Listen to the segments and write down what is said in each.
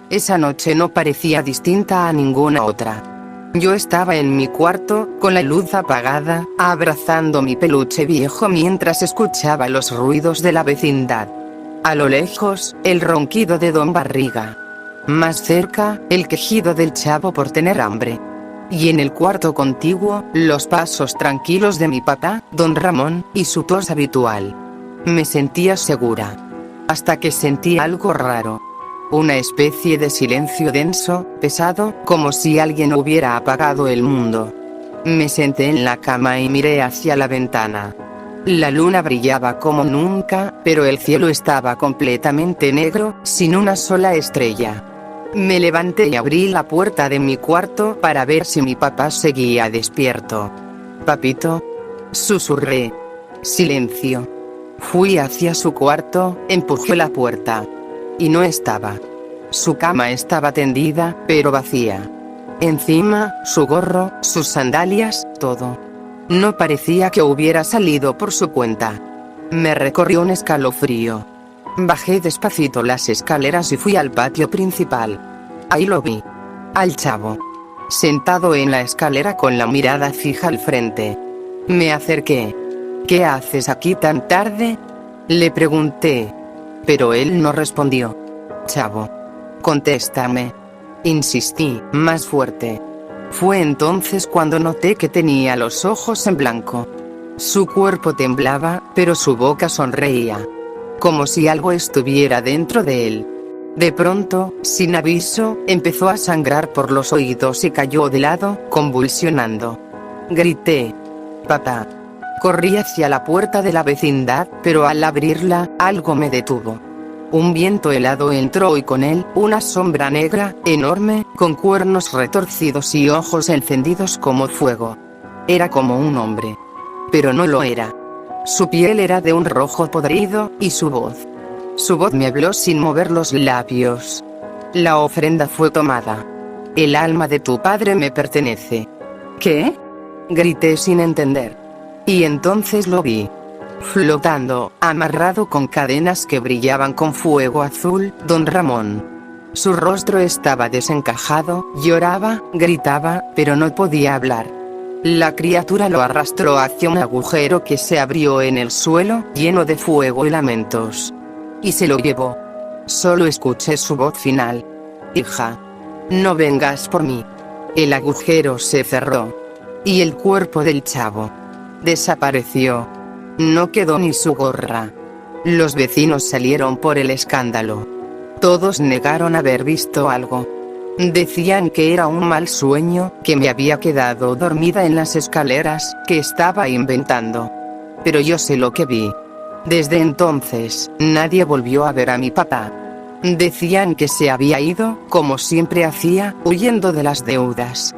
Esa noche no parecía distinta a ninguna otra. Yo estaba en mi cuarto, con la luz apagada, abrazando mi peluche viejo mientras escuchaba los ruidos de la vecindad. A lo lejos, el ronquido de Don Barriga. Más cerca, el quejido del chavo por tener hambre. Y en el cuarto contiguo, los pasos tranquilos de mi papá, Don Ramón, y su tos habitual. Me sentía segura. Hasta que sentí algo raro. Una especie de silencio denso, pesado, como si alguien hubiera apagado el mundo. Me senté en la cama y miré hacia la ventana. La luna brillaba como nunca, pero el cielo estaba completamente negro, sin una sola estrella. Me levanté y abrí la puerta de mi cuarto para ver si mi papá seguía despierto. «Papito», susurré. Silencio. Fui hacia su cuarto, empujé la puerta. Y no estaba. Su cama estaba tendida, pero vacía. Encima, su gorro, sus sandalias, todo. No parecía que hubiera salido por su cuenta. Me recorrió un escalofrío. Bajé despacito las escaleras y fui al patio principal. Ahí lo vi. Al chavo. Sentado en la escalera con la mirada fija al frente. Me acerqué. «¿Qué haces aquí tan tarde?», le pregunté. Pero él no respondió. «Chavo, contéstame», insistí, más fuerte. Fue entonces cuando noté que tenía los ojos en blanco. Su cuerpo temblaba, pero su boca sonreía. Como si algo estuviera dentro de él. De pronto, sin aviso, empezó a sangrar por los oídos y cayó de lado, convulsionando. Grité. «Papá». Corrí hacia la puerta de la vecindad, pero al abrirla, algo me detuvo. Un viento helado entró y con él, una sombra negra, enorme, con cuernos retorcidos y ojos encendidos como fuego. Era como un hombre. Pero no lo era. Su piel era de un rojo podrido, y su voz. Su voz me habló sin mover los labios. «La ofrenda fue tomada. El alma de tu padre me pertenece». «¿Qué?», grité sin entender. Y entonces lo vi. Flotando, amarrado con cadenas que brillaban con fuego azul, Don Ramón. Su rostro estaba desencajado, lloraba, gritaba, pero no podía hablar. La criatura lo arrastró hacia un agujero que se abrió en el suelo, lleno de fuego y lamentos. Y se lo llevó. Solo escuché su voz final. «Hija, no vengas por mí». El agujero se cerró. Y el cuerpo del chavo desapareció. No quedó ni su gorra. Los vecinos salieron por el escándalo. Todos negaron haber visto algo. Decían que era un mal sueño, que me había quedado dormida en las escaleras, que estaba inventando. Pero yo sé lo que vi. Desde entonces, nadie volvió a ver a mi papá. Decían que se había ido, como siempre hacía, huyendo de las deudas.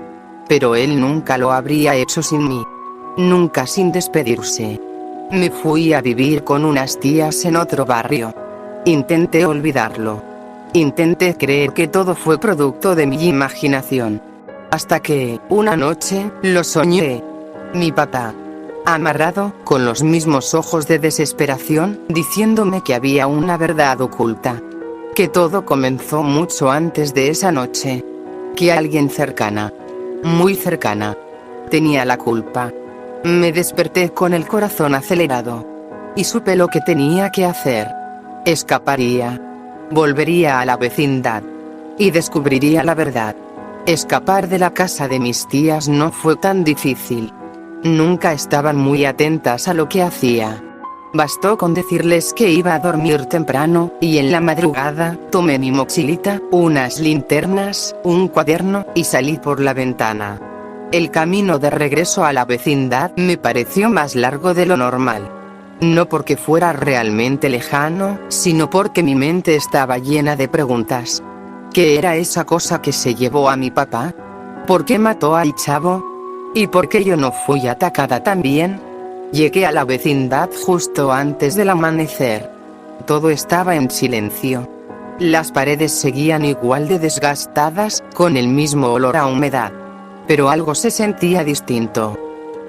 Pero él nunca lo habría hecho sin mí. Nunca sin despedirse. Me fui a vivir con unas tías en otro barrio. Intenté olvidarlo. Intenté creer que todo fue producto de mi imaginación. Hasta que, una noche, lo soñé. Mi papá. Amarrado, con los mismos ojos de desesperación, diciéndome que había una verdad oculta. Que todo comenzó mucho antes de esa noche. Que alguien cercana. Muy cercana. Tenía la culpa. Me desperté con el corazón acelerado. Y supe lo que tenía que hacer. Escaparía. Volvería a la vecindad. Y descubriría la verdad. Escapar de la casa de mis tías no fue tan difícil. Nunca estaban muy atentas a lo que hacía. Bastó con decirles que iba a dormir temprano, y en la madrugada, tomé mi mochilita, unas linternas, un cuaderno, y salí por la ventana. El camino de regreso a la vecindad me pareció más largo de lo normal. No porque fuera realmente lejano, sino porque mi mente estaba llena de preguntas. ¿Qué era esa cosa que se llevó a mi papá? ¿Por qué mató al chavo? ¿Y por qué yo no fui atacada también? Llegué a la vecindad justo antes del amanecer. Todo estaba en silencio. Las paredes seguían igual de desgastadas, con el mismo olor a humedad. Pero algo se sentía distinto.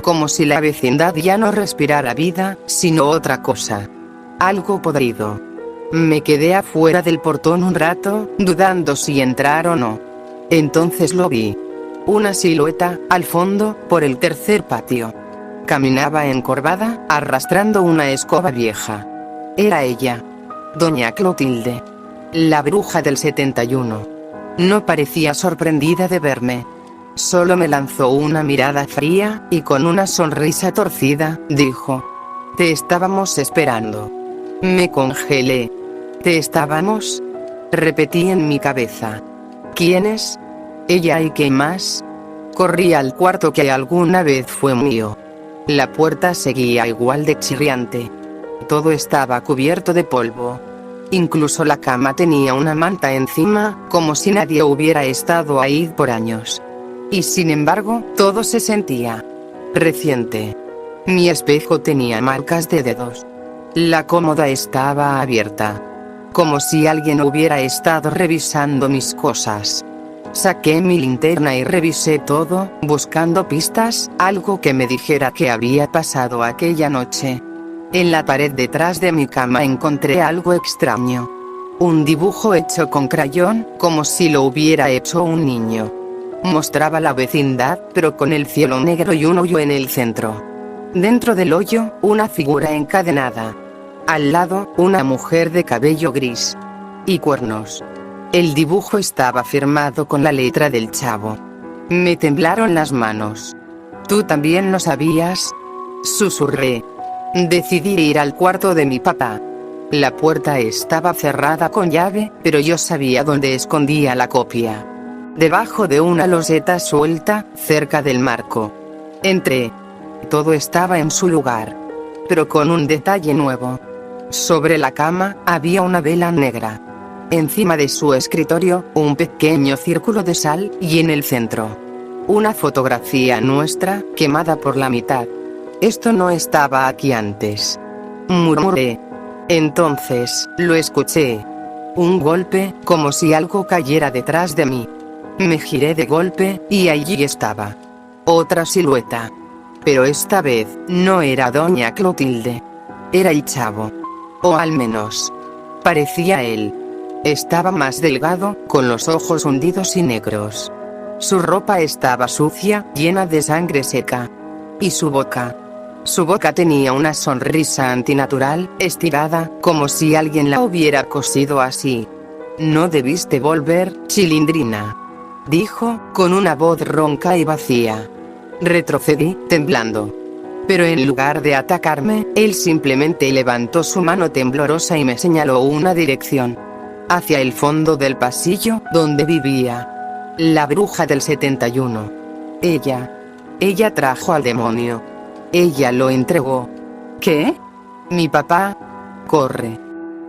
Como si la vecindad ya no respirara vida, sino otra cosa. Algo podrido. Me quedé afuera del portón un rato, dudando si entrar o no. Entonces lo vi. Una silueta, al fondo, por el tercer patio. Caminaba encorvada, arrastrando una escoba vieja. Era ella. Doña Clotilde. La bruja del 71. No parecía sorprendida de verme. Solo me lanzó una mirada fría, y con una sonrisa torcida, dijo: «Te estábamos esperando». Me congelé. «¿Te estábamos?», repetí en mi cabeza. «¿Quiénes? ¿Ella y qué más?». Corrí al cuarto que alguna vez fue mío. La puerta seguía igual de chirriante. Todo estaba cubierto de polvo. Incluso la cama tenía una manta encima, como si nadie hubiera estado ahí por años. Y sin embargo, todo se sentía reciente. Mi espejo tenía marcas de dedos. La cómoda estaba abierta. Como si alguien hubiera estado revisando mis cosas. Saqué mi linterna y revisé todo, buscando pistas, algo que me dijera qué había pasado aquella noche. En la pared detrás de mi cama encontré algo extraño. Un dibujo hecho con crayón, como si lo hubiera hecho un niño. Mostraba la vecindad, pero con el cielo negro y un hoyo en el centro. Dentro del hoyo, una figura encadenada. Al lado, una mujer de cabello gris y cuernos. El dibujo estaba firmado con la letra del Chavo. Me temblaron las manos. «¿Tú también lo sabías?», susurré. Decidí ir al cuarto de mi papá. La puerta estaba cerrada con llave, pero yo sabía dónde escondía la copia. Debajo de una loseta suelta, cerca del marco. Entré. Todo estaba en su lugar. Pero con un detalle nuevo. Sobre la cama, había una vela negra. Encima de su escritorio, un pequeño círculo de sal, y en el centro, una fotografía nuestra, quemada por la mitad. «Esto no estaba aquí antes», murmuré. Entonces, lo escuché. Un golpe, como si algo cayera detrás de mí. Me giré de golpe, y allí estaba. Otra silueta. Pero esta vez, no era Doña Clotilde. Era el Chavo. O al menos, parecía él. Estaba más delgado, con los ojos hundidos y negros. Su ropa estaba sucia, llena de sangre seca. Y su boca tenía una sonrisa antinatural, estirada, como si alguien la hubiera cosido así. «No debiste volver, Chilindrina», dijo, con una voz ronca y vacía. Retrocedí, temblando. Pero en lugar de atacarme, él simplemente levantó su mano temblorosa y me señaló una dirección. Hacia el fondo del pasillo, donde vivía la bruja del 71. Ella trajo al demonio. Ella lo entregó. ¿Qué? Mi papá. Corre.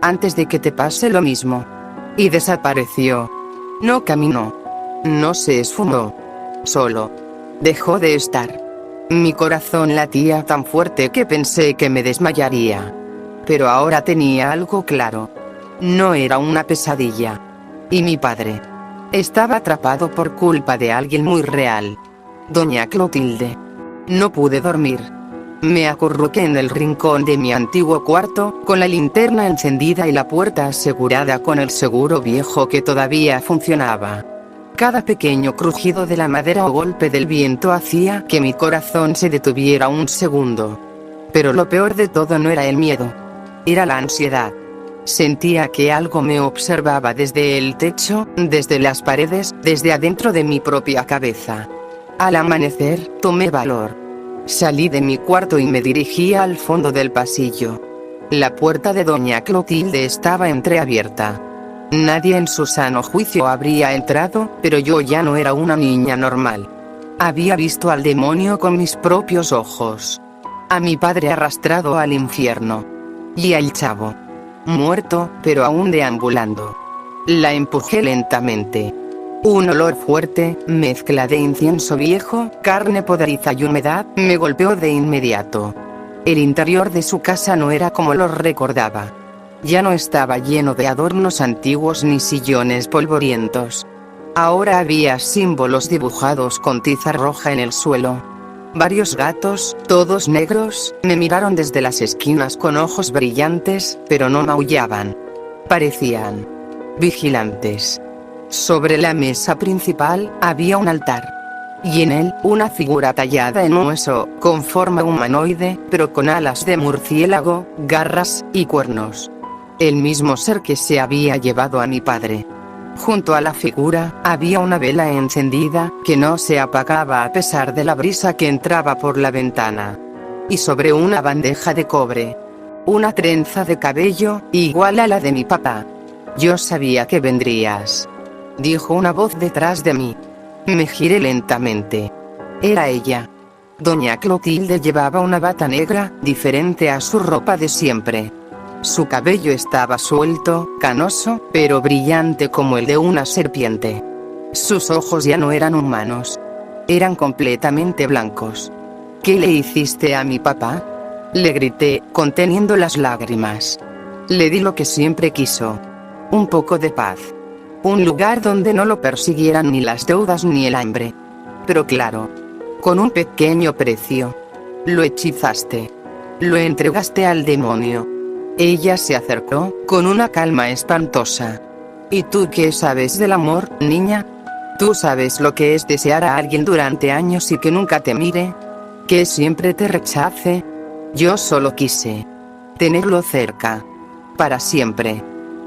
Antes de que te pase lo mismo. Y desapareció. No caminó. No se esfumó. Solo dejó de estar. Mi corazón latía tan fuerte que pensé que me desmayaría. Pero ahora tenía algo claro. No era una pesadilla. Y mi padre estaba atrapado por culpa de alguien muy real. Doña Clotilde. No pude dormir. Me acurruqué en el rincón de mi antiguo cuarto, con la linterna encendida y la puerta asegurada con el seguro viejo que todavía funcionaba. Cada pequeño crujido de la madera o golpe del viento hacía que mi corazón se detuviera un segundo. Pero lo peor de todo no era el miedo. Era la ansiedad. Sentía que algo me observaba desde el techo, desde las paredes, desde adentro de mi propia cabeza. Al amanecer, tomé valor. Salí de mi cuarto y me dirigí al fondo del pasillo. La puerta de Doña Clotilde estaba entreabierta. Nadie en su sano juicio habría entrado, pero yo ya no era una niña normal. Había visto al demonio con mis propios ojos. A mi padre arrastrado al infierno. Y al Chavo. Muerto, pero aún deambulando. La empujé lentamente. Un olor fuerte, mezcla de incienso viejo, carne podriza y humedad, me golpeó de inmediato. El interior de su casa no era como lo recordaba. Ya no estaba lleno de adornos antiguos ni sillones polvorientos. Ahora había símbolos dibujados con tiza roja en el suelo. Varios gatos, todos negros, me miraron desde las esquinas con ojos brillantes, pero no maullaban. Parecían vigilantes. Sobre la mesa principal había un altar, y en él una figura tallada en hueso, con forma humanoide, pero con alas de murciélago, garras y cuernos. El mismo ser que se había llevado a mi padre. Junto a la figura, había una vela encendida, que no se apagaba a pesar de la brisa que entraba por la ventana. Y sobre una bandeja de cobre, una trenza de cabello, igual a la de mi papá. Yo sabía que vendrías, dijo una voz detrás de mí. Me giré lentamente. Era ella. Doña Clotilde llevaba una bata negra, diferente a su ropa de siempre. Su cabello estaba suelto, canoso, pero brillante como el de una serpiente. Sus ojos ya no eran humanos. Eran completamente blancos. ¿Qué le hiciste a mi papá?, le grité, conteniendo las lágrimas. Le di lo que siempre quiso. Un poco de paz. Un lugar donde no lo persiguieran ni las deudas ni el hambre. Pero claro, con un pequeño precio. Lo hechizaste. Lo entregaste al demonio. Ella se acercó, con una calma espantosa. ¿Y tú qué sabes del amor, niña? ¿Tú sabes lo que es desear a alguien durante años y que nunca te mire? ¿Que siempre te rechace? Yo solo quise tenerlo cerca. Para siempre.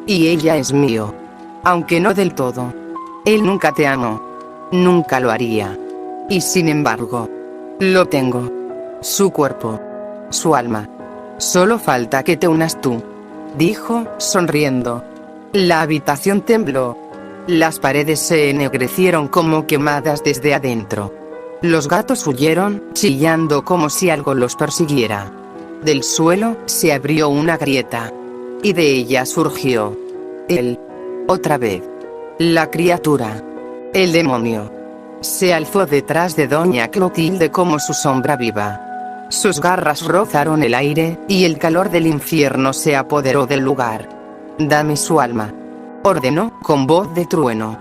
Y ella es mío. Aunque no del todo. Él nunca te amó. Nunca lo haría. Y sin embargo, lo tengo. Su cuerpo. Su alma. Solo falta que te unas tú, dijo, sonriendo. La habitación tembló. Las paredes se ennegrecieron como quemadas desde adentro. Los gatos huyeron, chillando como si algo los persiguiera. Del suelo se abrió una grieta. Y de ella surgió él. Otra vez. La criatura. El demonio. Se alzó detrás de doña Clotilde como su sombra viva. Sus garras rozaron el aire, y el calor del infierno se apoderó del lugar. Dame su alma, ordenó, con voz de trueno.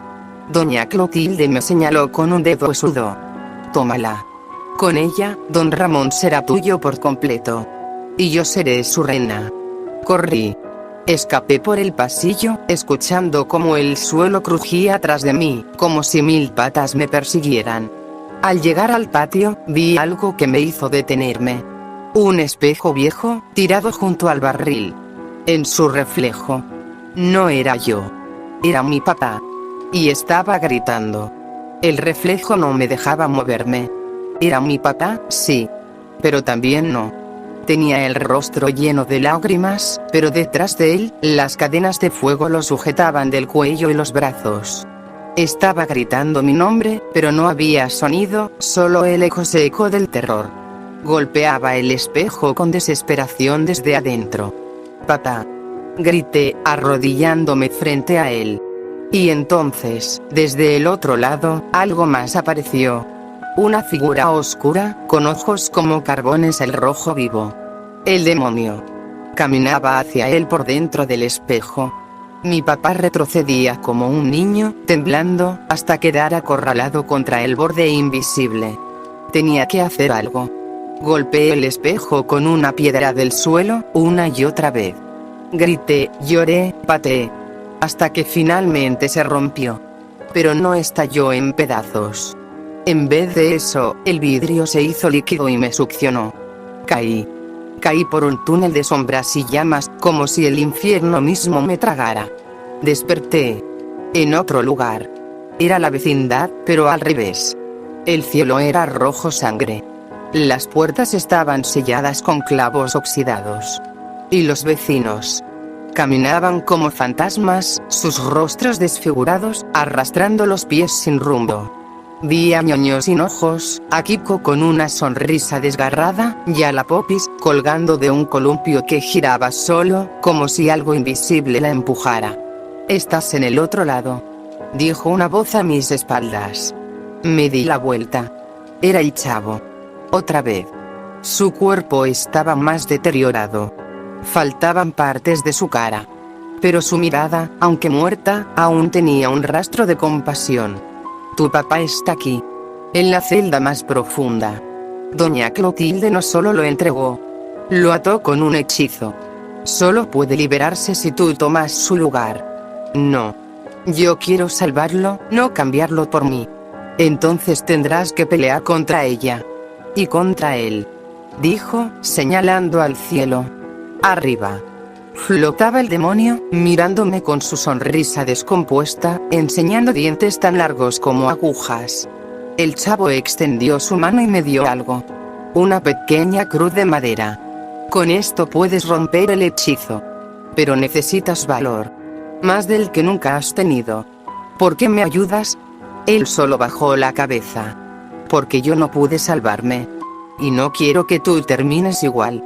Doña Clotilde me señaló con un dedo huesudo. Tómala. Con ella, don Ramón será tuyo por completo. Y yo seré su reina. Corrí. Escapé por el pasillo, escuchando cómo el suelo crujía tras de mí, como si 1000 patas me persiguieran. Al llegar al patio, vi algo que me hizo detenerme. Un espejo viejo, tirado junto al barril. En su reflejo. No era yo. Era mi papá. Y estaba gritando. El reflejo no me dejaba moverme. Era mi papá, sí. Pero también no. Tenía el rostro lleno de lágrimas, pero detrás de él, las cadenas de fuego lo sujetaban del cuello y los brazos. Estaba gritando mi nombre, pero no había sonido, solo el eco seco del terror. Golpeaba el espejo con desesperación desde adentro. Papá. Grité, arrodillándome frente a él. Y entonces, desde el otro lado, algo más apareció. Una figura oscura, con ojos como carbones al rojo vivo. El demonio. Caminaba hacia él por dentro del espejo. Mi papá retrocedía como un niño, temblando, hasta quedar acorralado contra el borde invisible. Tenía que hacer algo. Golpeé el espejo con una piedra del suelo, una y otra vez. Grité, lloré, pateé. Hasta que finalmente se rompió. Pero no estalló en pedazos. En vez de eso, el vidrio se hizo líquido y me succionó. Caí. Caí por un túnel de sombras y llamas, como si el infierno mismo me tragara. Desperté. En otro lugar. Era la vecindad, pero al revés. El cielo era rojo sangre. Las puertas estaban selladas con clavos oxidados. Y los vecinos caminaban como fantasmas, sus rostros desfigurados, arrastrando los pies sin rumbo. Vi a Ñoño sin ojos, a Kiko con una sonrisa desgarrada, y a la Popis, colgando de un columpio que giraba solo, como si algo invisible la empujara. «Estás en el otro lado», dijo una voz a mis espaldas. Me di la vuelta. Era el chavo. Otra vez. Su cuerpo estaba más deteriorado. Faltaban partes de su cara. Pero su mirada, aunque muerta, aún tenía un rastro de compasión. Tu papá está aquí. En la celda más profunda. Doña Clotilde no solo lo entregó. Lo ató con un hechizo. Solo puede liberarse si tú tomas su lugar. No. Yo quiero salvarlo, no cambiarlo por mí. Entonces tendrás que pelear contra ella. Y contra él. Dijo, señalando al cielo. Arriba. Flotaba el demonio, mirándome con su sonrisa descompuesta, enseñando dientes tan largos como agujas. El chavo extendió su mano y me dio algo. Una pequeña cruz de madera. Con esto puedes romper el hechizo. Pero necesitas valor. Más del que nunca has tenido. ¿Por qué me ayudas? Él solo bajó la cabeza. Porque yo no pude salvarme. Y no quiero que tú termines igual.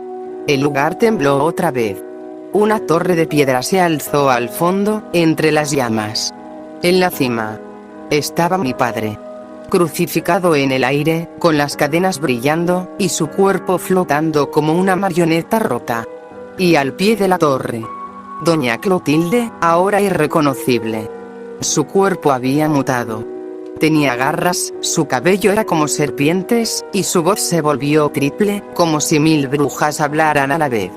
El lugar tembló otra vez. Una torre de piedra se alzó al fondo, entre las llamas. En la cima estaba mi padre. Crucificado en el aire, con las cadenas brillando, y su cuerpo flotando como una marioneta rota. Y al pie de la torre, doña Clotilde, ahora irreconocible. Su cuerpo había mutado. Tenía garras, su cabello era como serpientes, y su voz se volvió triple, como si 1000 brujas hablaran a la vez.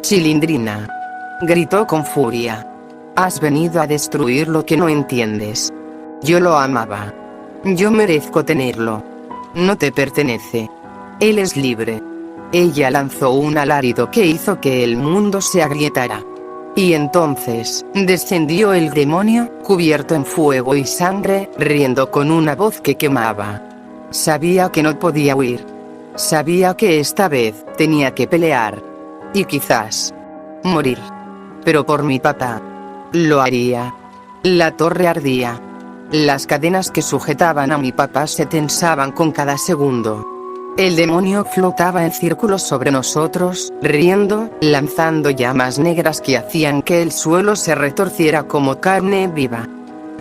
Chilindrina. Gritó con furia. Has venido a destruir lo que no entiendes. Yo lo amaba. Yo merezco tenerlo. No te pertenece. Él es libre. Ella lanzó un alarido que hizo que el mundo se agrietara. Y entonces, descendió el demonio, cubierto en fuego y sangre, riendo con una voz que quemaba. Sabía que no podía huir. Sabía que esta vez, tenía que pelear. Y quizás morir. Pero por mi papá. Lo haría. La torre ardía. Las cadenas que sujetaban a mi papá se tensaban con cada segundo. El demonio flotaba en círculos sobre nosotros, riendo, lanzando llamas negras que hacían que el suelo se retorciera como carne viva.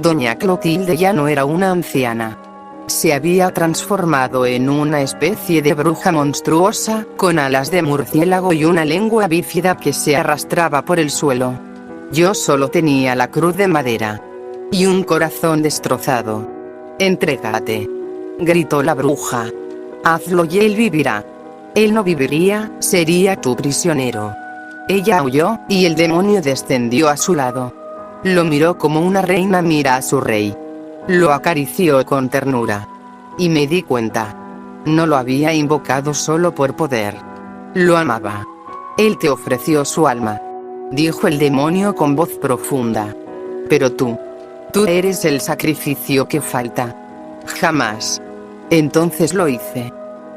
Doña Clotilde ya no era una anciana. Se había transformado en una especie de bruja monstruosa, con alas de murciélago y una lengua bífida que se arrastraba por el suelo. Yo solo tenía la cruz de madera. Y un corazón destrozado. Entrégate. Gritó la bruja. Hazlo y él vivirá. Él no viviría, sería tu prisionero. Ella huyó, y el demonio descendió a su lado. Lo miró como una reina mira a su rey. Lo acarició con ternura. Y me di cuenta. No lo había invocado solo por poder. Lo amaba. Él te ofreció su alma. Dijo el demonio con voz profunda. Pero tú eres el sacrificio que falta. Jamás. Entonces lo hice.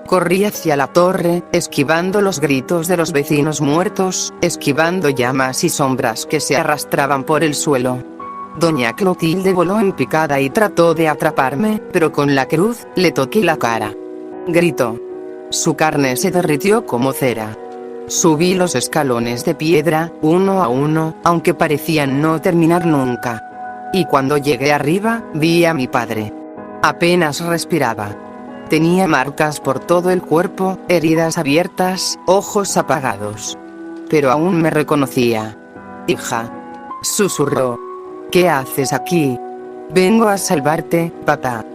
Corrí hacia la torre, esquivando los gritos de los vecinos muertos, esquivando llamas y sombras que se arrastraban por el suelo. Doña Clotilde voló en picada y trató de atraparme, pero con la cruz, le toqué la cara. Gritó. Su carne se derritió como cera. Subí los escalones de piedra, uno a uno, aunque parecían no terminar nunca. Y cuando llegué arriba, vi a mi padre. Apenas respiraba. Tenía marcas por todo el cuerpo, heridas abiertas, ojos apagados. Pero aún me reconocía. Hija. Susurró. ¿Qué haces aquí? Vengo a salvarte, papá.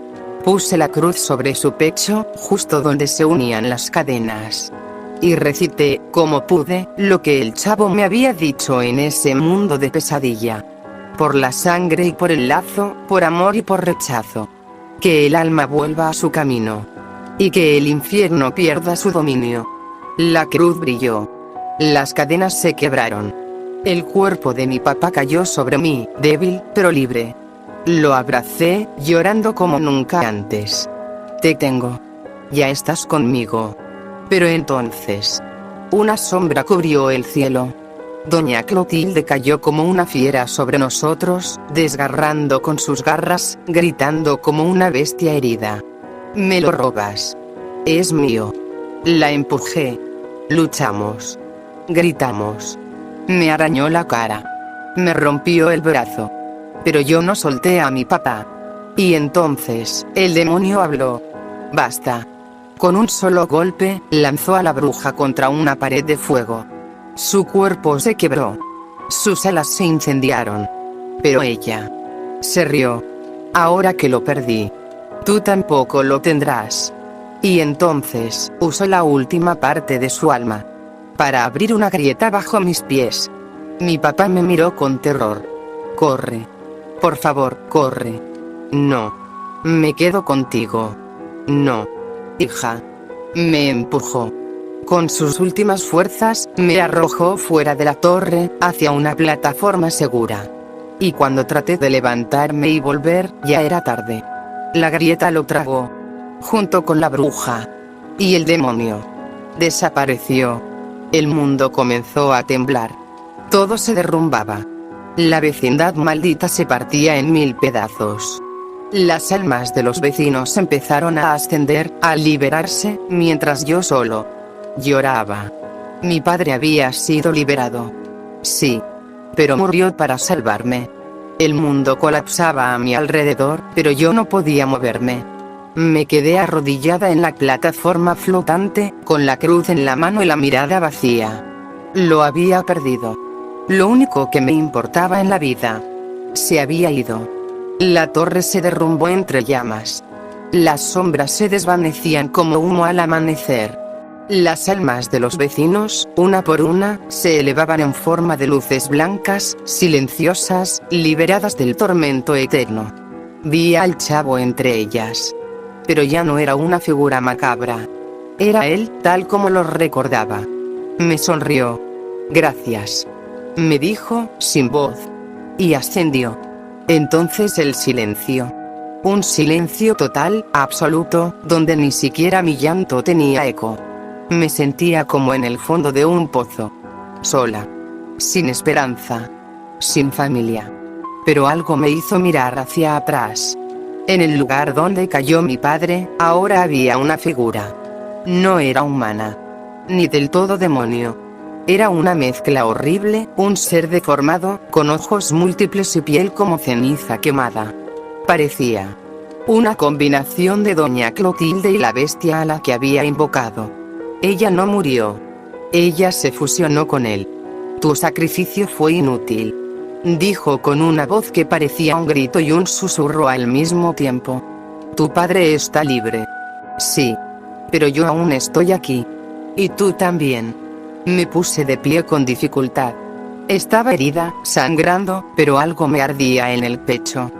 Puse la cruz sobre su pecho, justo donde se unían las cadenas. Y recité, como pude, lo que el chavo me había dicho en ese mundo de pesadilla. Por la sangre y por el lazo, por amor y por rechazo. Que el alma vuelva a su camino. Y que el infierno pierda su dominio. La cruz brilló. Las cadenas se quebraron. El cuerpo de mi papá cayó sobre mí, débil, pero libre. Lo abracé, llorando como nunca antes. Te tengo. Ya estás conmigo. Pero entonces, una sombra cubrió el cielo. Doña Clotilde cayó como una fiera sobre nosotros, desgarrando con sus garras, gritando como una bestia herida. Me lo robas. Es mío. La empujé. Luchamos. Gritamos. Me arañó la cara. Me rompió el brazo. Pero yo no solté a mi papá. Y entonces, el demonio habló. Basta. Con un solo golpe, lanzó a la bruja contra una pared de fuego. Su cuerpo se quebró. Sus alas se incendiaron. Pero ella se rió. Ahora que lo perdí, tú tampoco lo tendrás. Y entonces, usó la última parte de su alma. para abrir una grieta bajo mis pies. Mi papá me miró con terror. Corre. Por favor, corre. No. Me quedo contigo. No. Hija. Me empujó. Con sus últimas fuerzas, me arrojó fuera de la torre, hacia una plataforma segura. Y cuando traté de levantarme y volver, ya era tarde. La grieta lo tragó. Junto con la bruja. Y el demonio. Desapareció. El mundo comenzó a temblar. Todo se derrumbaba. La vecindad maldita se partía en 1000 pedazos. Las almas de los vecinos empezaron a ascender, a liberarse, mientras yo solo lloraba. Mi padre había sido liberado. Sí. Pero murió para salvarme. El mundo colapsaba a mi alrededor, pero yo no podía moverme. Me quedé arrodillada en la plataforma flotante, con la cruz en la mano y la mirada vacía. Lo había perdido. Lo único que me importaba en la vida se había ido. La torre se derrumbó entre llamas. Las sombras se desvanecían como humo al amanecer. Las almas de los vecinos, una por una, se elevaban en forma de luces blancas, silenciosas, liberadas del tormento eterno. Vi al chavo entre ellas. Pero ya no era una figura macabra. Era él, tal como lo recordaba. Me sonrió. Gracias. Me dijo, sin voz. Y ascendió. Entonces el silencio. Un silencio total, absoluto, donde ni siquiera mi llanto tenía eco. Me sentía como en el fondo de un pozo. Sola. Sin esperanza. Sin familia. Pero algo me hizo mirar hacia atrás. En el lugar donde cayó mi padre, ahora había una figura. No era humana. Ni del todo demonio. Era una mezcla horrible, un ser deformado, con ojos múltiples y piel como ceniza quemada. Parecía una combinación de Doña Clotilde y la bestia a la que había invocado. Ella no murió. Ella se fusionó con él. Tu sacrificio fue inútil. Dijo con una voz que parecía un grito y un susurro al mismo tiempo. Tu padre está libre. Sí. Pero yo aún estoy aquí. Y tú también. Me puse de pie con dificultad. Estaba herida, sangrando, pero algo me ardía en el pecho.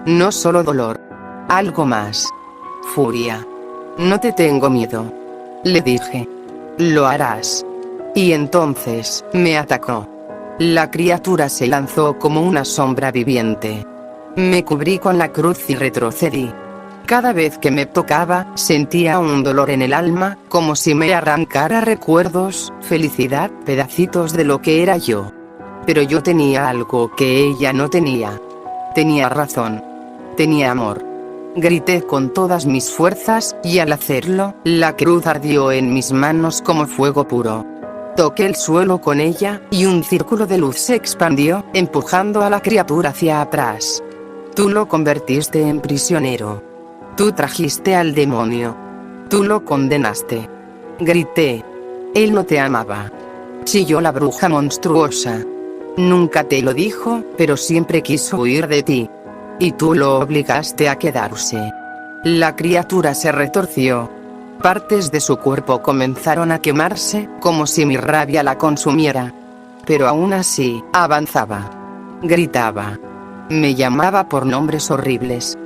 No solo dolor. Algo más. Furia. No te tengo miedo. Le dije. Lo harás. Y entonces, me atacó. La criatura se lanzó como una sombra viviente. Me cubrí con la cruz y retrocedí. Cada vez que me tocaba, sentía un dolor en el alma, como si me arrancara recuerdos, felicidad, pedacitos de lo que era yo. Pero yo tenía algo que ella no tenía. Tenía razón. Tenía amor. Grité con todas mis fuerzas, y al hacerlo, la cruz ardió en mis manos como fuego puro. Toqué el suelo con ella, y un círculo de luz se expandió, empujando a la criatura hacia atrás. Tú lo convertiste en prisionero. Tú trajiste al demonio. Tú lo condenaste. Grité. Él no te amaba. Chilló la bruja monstruosa. Nunca te lo dijo, pero siempre quiso huir de ti. Y tú lo obligaste a quedarse. La criatura se retorció. Partes de su cuerpo comenzaron a quemarse, como si mi rabia la consumiera. Pero aún así, avanzaba. Gritaba. Me llamaba por nombres horribles.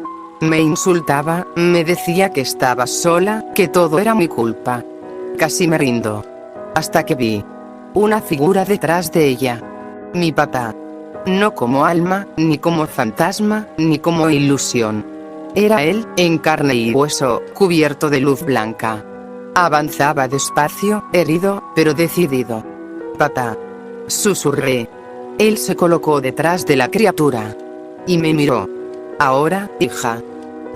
Me insultaba, me decía que estaba sola, que todo era mi culpa. Casi me rindo. Hasta que vi una figura detrás de ella. Mi papá. No como alma, ni como fantasma, ni como ilusión. Era él, en carne y hueso, cubierto de luz blanca. Avanzaba despacio, herido, pero decidido. Papá. Susurré. Él se colocó detrás de la criatura. Y me miró. Ahora, hija.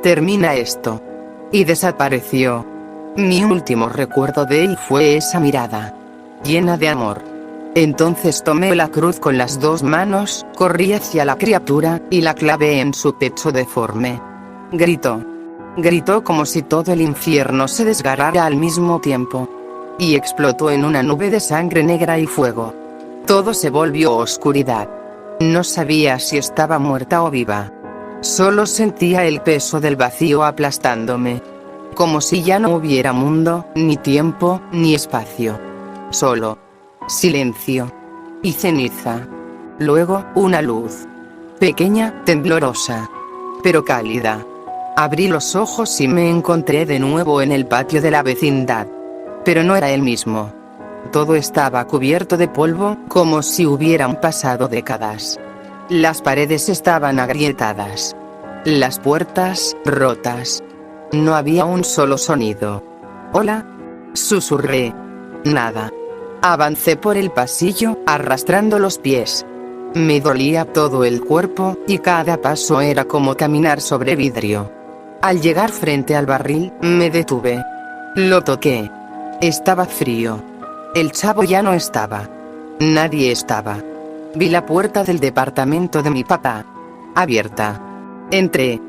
Termina esto. Y desapareció. Mi último recuerdo de él fue esa mirada. Llena de amor. Entonces tomé la cruz con las dos manos, corrí hacia la criatura, y la clavé en su pecho deforme. Gritó. Gritó como si todo el infierno se desgarrara al mismo tiempo. Y explotó en una nube de sangre negra y fuego. Todo se volvió oscuridad. No sabía si estaba muerta o viva. Solo sentía el peso del vacío aplastándome. Como si ya no hubiera mundo, ni tiempo, ni espacio. Solo Silencio. Y ceniza. Luego, una luz. Pequeña, temblorosa. Pero cálida. Abrí los ojos y me encontré de nuevo en el patio de la vecindad. Pero no era el mismo. Todo estaba cubierto de polvo, como si hubieran pasado décadas. Las paredes estaban agrietadas. Las puertas, rotas. No había un solo sonido. «Hola», susurré. Nada. Avancé por el pasillo, arrastrando los pies. Me dolía todo el cuerpo, y cada paso era como caminar sobre vidrio. Al llegar frente al barril, me detuve. Lo toqué. Estaba frío. El chavo ya no estaba. Nadie estaba. Vi la puerta del departamento de mi papá. Abierta. Entré.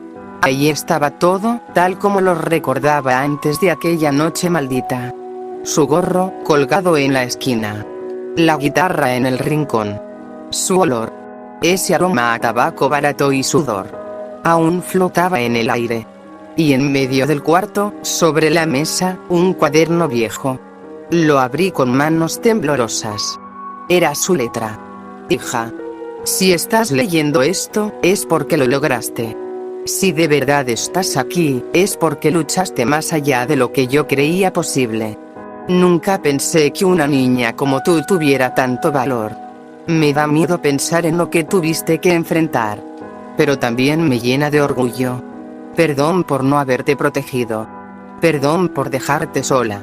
Allí estaba todo, tal como lo recordaba antes de aquella noche maldita. Su gorro, colgado en la esquina. La guitarra en el rincón. Su olor. Ese aroma a tabaco barato y sudor. Aún flotaba en el aire. Y en medio del cuarto, sobre la mesa, un cuaderno viejo. Lo abrí con manos temblorosas. Era su letra. Hija. Si estás leyendo esto, es porque lo lograste. Si de verdad estás aquí, es porque luchaste más allá de lo que yo creía posible. Nunca pensé que una niña como tú tuviera tanto valor. Me da miedo pensar en lo que tuviste que enfrentar. Pero también me llena de orgullo. Perdón por no haberte protegido. Perdón por dejarte sola.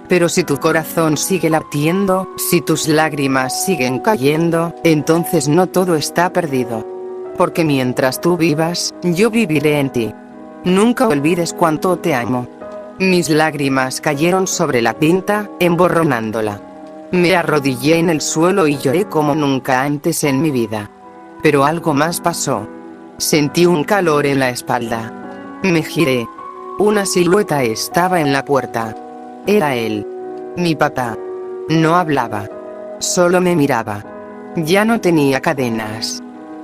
Pero si tu corazón sigue latiendo, si tus lágrimas siguen cayendo, entonces no todo está perdido. Porque mientras tú vivas, yo viviré en ti. Nunca olvides cuánto te amo. Mis lágrimas cayeron sobre la tinta, emborronándola. Me arrodillé en el suelo y lloré como nunca antes en mi vida. Pero algo más pasó. Sentí un calor en la espalda. Me giré. Una silueta estaba en la puerta. Era él. Mi papá. No hablaba. Solo me miraba. Ya no tenía cadenas.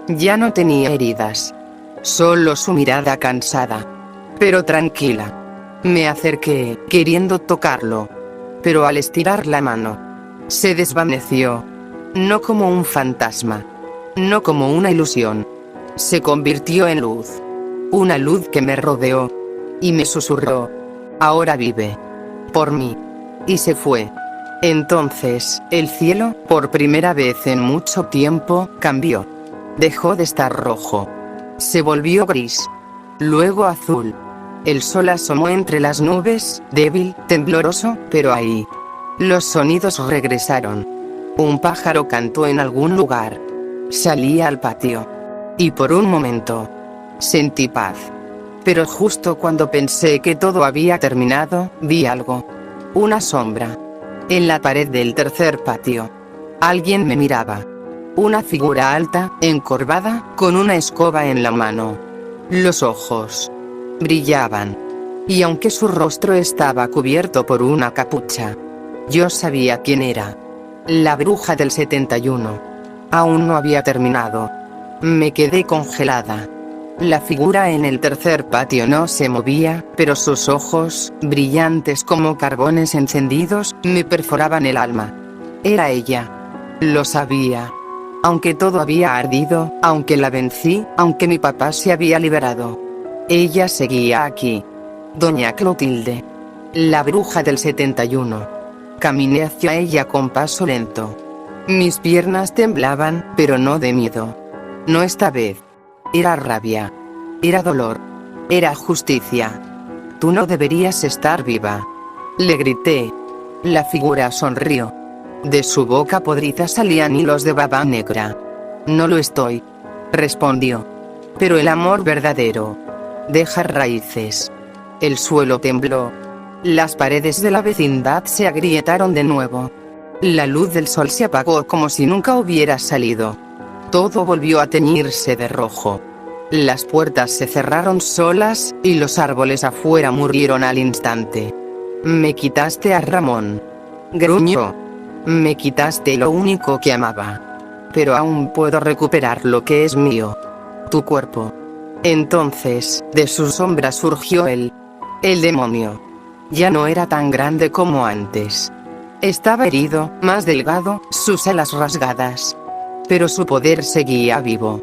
Ya no tenía heridas. Solo su mirada cansada. Pero tranquila. Me acerqué, queriendo tocarlo. Pero al estirar la mano, se desvaneció. No como un fantasma. No como una ilusión. Se convirtió en luz. Una luz que me rodeó. Y me susurró. Ahora vive. Por mí. Y se fue. Entonces, el cielo, por primera vez en mucho tiempo, cambió. Dejó de estar rojo. Se volvió gris. Luego azul. El sol asomó entre las nubes, débil, tembloroso, pero ahí. Los sonidos regresaron. Un pájaro cantó en algún lugar. Salí al patio. Y por un momento, sentí paz. Pero justo cuando pensé que todo había terminado, vi algo. Una sombra. En la pared del tercer patio. Alguien me miraba. Una figura alta, encorvada, con una escoba en la mano. Los ojos brillaban. Y aunque su rostro estaba cubierto por una capucha, yo sabía quién era. La bruja del 71. Aún no había terminado. Me quedé congelada. La figura en el tercer patio no se movía, pero sus ojos, brillantes como carbones encendidos, me perforaban el alma. Era ella. Lo sabía. Aunque todo había ardido, aunque la vencí, aunque mi papá se había liberado. Ella seguía aquí. Doña Clotilde. La bruja del 71. Caminé hacia ella con paso lento. Mis piernas temblaban, pero no de miedo. No esta vez. Era rabia. Era dolor. Era justicia. Tú no deberías estar viva. Le grité. La figura sonrió. De su boca podrida salían hilos de baba negra. No lo estoy. Respondió. Pero el amor verdadero deja raíces. El suelo tembló. Las paredes de la vecindad se agrietaron de nuevo. La luz del sol se apagó como si nunca hubiera salido. Todo volvió a teñirse de rojo. Las puertas se cerraron solas, y los árboles afuera murieron al instante. Me quitaste a Ramón. Gruñó. Me quitaste lo único que amaba. Pero aún puedo recuperar lo que es mío. Tu cuerpo. Entonces, de su sombra surgió el demonio. Ya no era tan grande como antes. Estaba herido, más delgado, sus alas rasgadas. Pero su poder seguía vivo.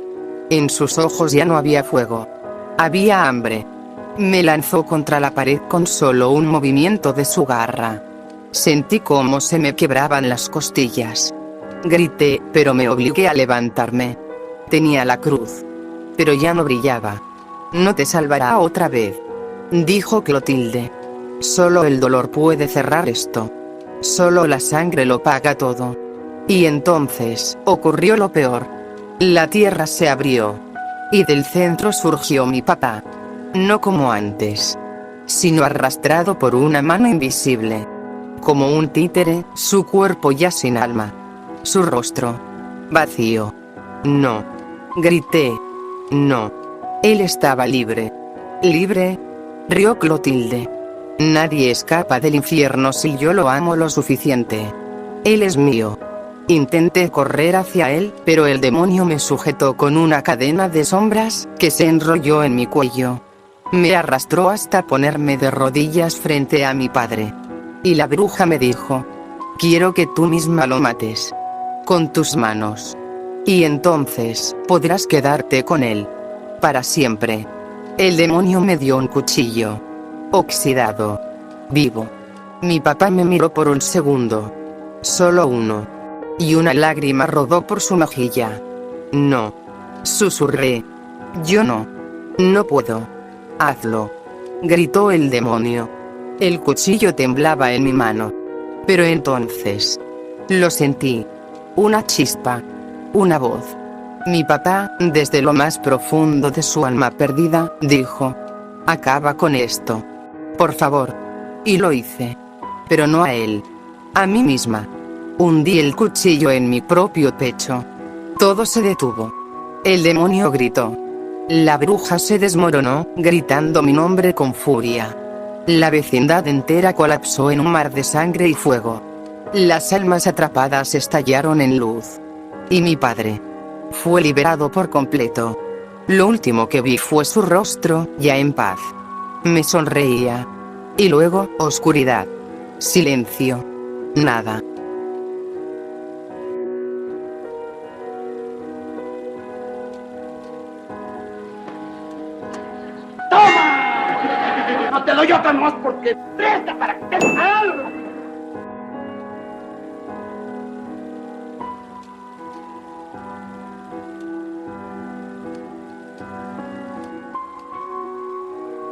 En sus ojos ya no había fuego. Había hambre. Me lanzó contra la pared con solo un movimiento de su garra. Sentí cómo se me quebraban las costillas. Grité, pero me obligué a levantarme. Tenía la cruz. Pero ya no brillaba. No te salvará otra vez, dijo Clotilde. Solo el dolor puede cerrar esto. Solo la sangre lo paga todo. Y entonces, ocurrió lo peor. La tierra se abrió. Y del centro surgió mi papá. No como antes, sino arrastrado por una mano invisible. Como un títere, su cuerpo ya sin alma. Su rostro vacío. No. Grité. No. Él estaba libre. ¿Libre? Rió Clotilde. Nadie escapa del infierno si yo lo amo lo suficiente. Él es mío. Intenté correr hacia él, pero el demonio me sujetó con una cadena de sombras, que se enrolló en mi cuello. Me arrastró hasta ponerme de rodillas frente a mi padre. Y la bruja me dijo: quiero que tú misma lo mates. Con tus manos. Y entonces, podrás quedarte con él. Para siempre. El demonio me dio un cuchillo. Oxidado. Vivo. Mi papá me miró por un segundo. Solo uno. Y una lágrima rodó por su mejilla. No. Susurré. Yo no. No puedo. Hazlo. Gritó el demonio. El cuchillo temblaba en mi mano. Pero entonces, lo sentí. Una chispa. Una voz. Mi papá, desde lo más profundo de su alma perdida, dijo: acaba con esto. Por favor. Y lo hice. Pero no a él. A mí misma. Hundí el cuchillo en mi propio pecho. Todo se detuvo. El demonio gritó. La bruja se desmoronó, gritando mi nombre con furia. La vecindad entera colapsó en un mar de sangre y fuego. Las almas atrapadas estallaron en luz. Y mi padre fue liberado por completo. Lo último que vi fue su rostro, ya en paz. Me sonreía. Y luego, oscuridad. Silencio. Nada. ¡Toma! No te doy otra más porque presta para que te algo.